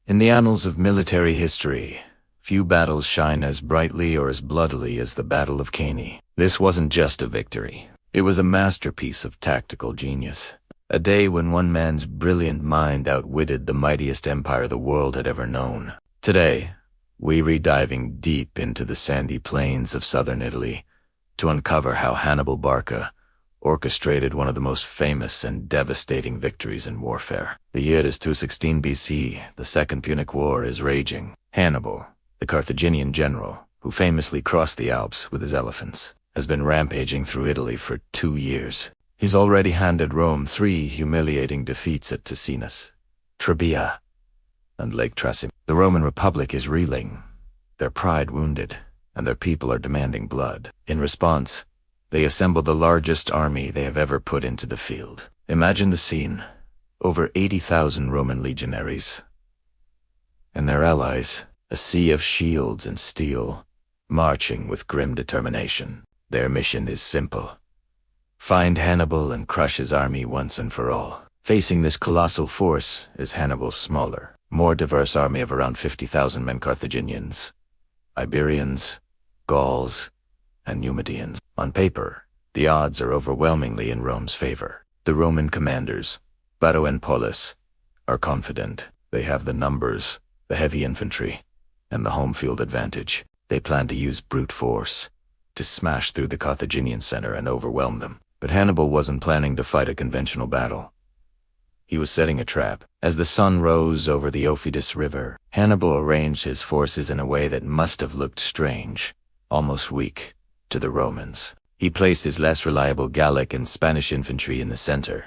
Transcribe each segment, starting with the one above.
In the annals of military history, few battles shine as brightly or as bloodily as the Battle of Cannae. This wasn't just a victory. It was a masterpiece of tactical genius. A day when one man's brilliant mind outwitted the mightiest empire the world had ever known. Today, we're diving deep into the sandy plains of southern Italy to uncover how Hannibal Barca orchestrated one of the most famous and devastating victories in warfare. The year is 216 BC, the Second Punic War is raging. Hannibal, the Carthaginian general, who famously crossed the Alps with his elephants, has been rampaging through Italy for 2 years. He's already handed Rome 3 humiliating defeats at Ticinus, Trebia, and Lake Trasimene. The Roman Republic is reeling, their pride wounded, and their people are demanding blood. In response, they assemble the largest army they have ever put into the field. Imagine the scene. Over 80,000 Roman legionaries and their allies, a sea of shields and steel, marching with grim determination. Their mission is simple: find Hannibal and crush his army once and for all. Facing this colossal force is Hannibal's smaller, more diverse army of around 50,000 men: Carthaginians, Iberians, Gauls, and Numidians. On paper, the odds are overwhelmingly in Rome's favor. The Roman commanders, Batto and Paulus, are confident. They have the numbers, the heavy infantry, and the home field advantage. They plan to use brute force to smash through the Carthaginian center and overwhelm them. But Hannibal wasn't planning to fight a conventional battle. He was setting a trap. As the sun rose over the Aufidus River, Hannibal arranged his forces in a way that must have looked strange, almost weak, to the Romans. He placed his less reliable Gallic and Spanish infantry in the center,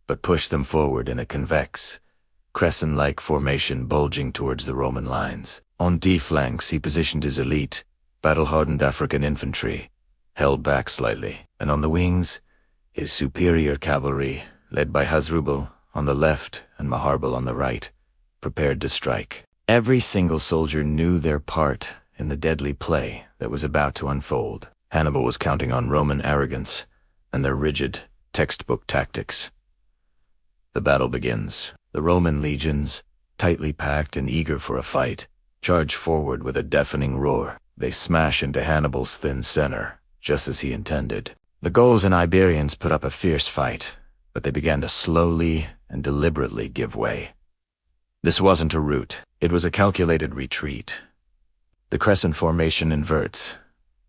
but pushed them forward in a convex, crescent-like formation bulging towards the Roman lines. On D flanks, he positioned his elite, battle-hardened African infantry, held back slightly, and on the wings, his superior cavalry, led by Hasdrubal on the left and Maharbal on the right, prepared to strike. Every single soldier knew their part in the deadly play that was about to unfold. Hannibal was counting on Roman arrogance and their rigid, textbook tactics. The battle begins. The Roman legions, tightly packed and eager for a fight, charge forward with a deafening roar. They smash into Hannibal's thin center, just as he intended. The Gauls and Iberians put up a fierce fight, but they began to slowly and deliberately give way. This wasn't a rout, it was a calculated retreat. The crescent formation inverts,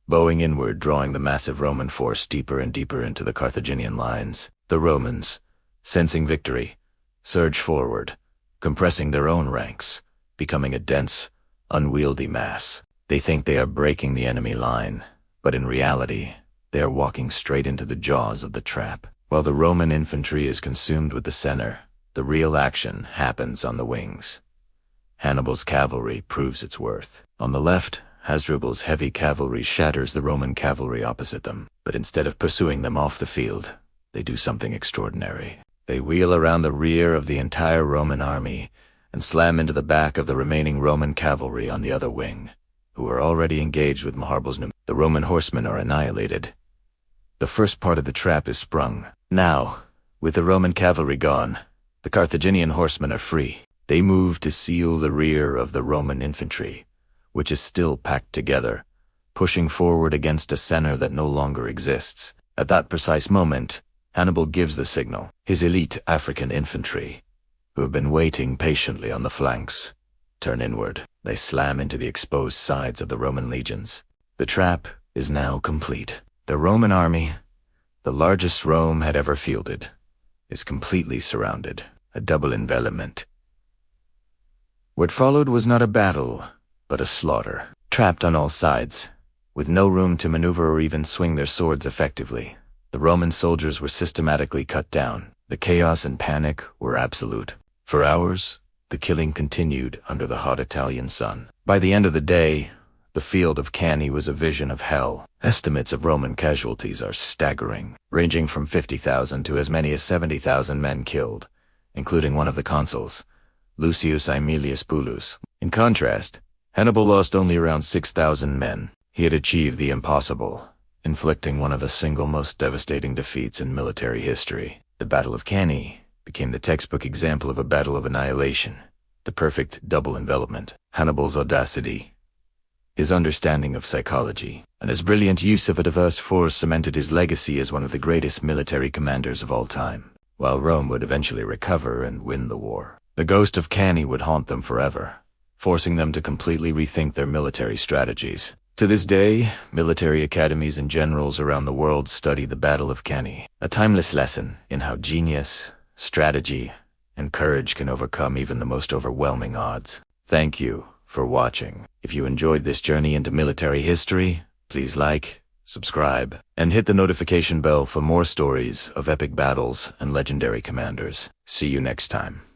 bowing inward, drawing the massive Roman force deeper and deeper into the Carthaginian lines. The Romans, sensing victory, surge forward, compressing their own ranks, becoming a dense, unwieldy mass. They think they are breaking the enemy line, but in reality, they are walking straight into the jaws of the trap. While the Roman infantry is consumed with the center, the real action happens on the wings. Hannibal's cavalry proves its worth. On the left, Hasdrubal's heavy cavalry shatters the Roman cavalry opposite them, but instead of pursuing them off the field, they do something extraordinary. They wheel around the rear of the entire Roman army and slam into the back of the remaining Roman cavalry on the other wing, who are already engaged with Maharbal's numerals. The Roman horsemen are annihilated. The first part of the trap is sprung. Now, with the Roman cavalry gone, the Carthaginian horsemen are free. They move to seal the rear of the Roman infantry, which is still packed together, pushing forward against a center that no longer exists. At that precise moment, Hannibal gives the signal. His elite African infantry, who have been waiting patiently on the flanks, turn inward. They slam into the exposed sides of the Roman legions. The trap is now complete. The Roman army, the largest Rome had ever fielded, is completely surrounded, a double envelopment. What followed was not a battle, but a slaughter. Trapped on all sides, with no room to maneuver or even swing their swords effectively, the Roman soldiers were systematically cut down. The chaos and panic were absolute. For hours, the killing continued under the hot Italian sun. By the end of the day, the field of Cannae was a vision of hell. Estimates of Roman casualties are staggering, ranging from 50,000 to as many as 70,000 men killed, including one of the consuls, Lucius Aemilius Pulus. In contrast, Hannibal lost only around 6,000 men. He had achieved the impossible, inflicting one of the single most devastating defeats in military history. The Battle of Cannae became the textbook example of a battle of annihilation. the perfect double envelopment. Hannibal's audacity, his understanding of psychology, and his brilliant use of a diverse force cemented his legacy as one of the greatest military commanders of all time. While Rome would eventually recover and win the war, the ghost of Cannae would haunt them forever, forcing them to completely rethink their military strategies. To this day, military academies and generals around the world study the Battle of Cannae, a timeless lesson in how genius, strategy, and courage can overcome even the most overwhelming odds. Thank you for watching. If you enjoyed this journey into military history, please like, subscribe, and hit the notification bell for more stories of epic battles and legendary commanders. See you next time.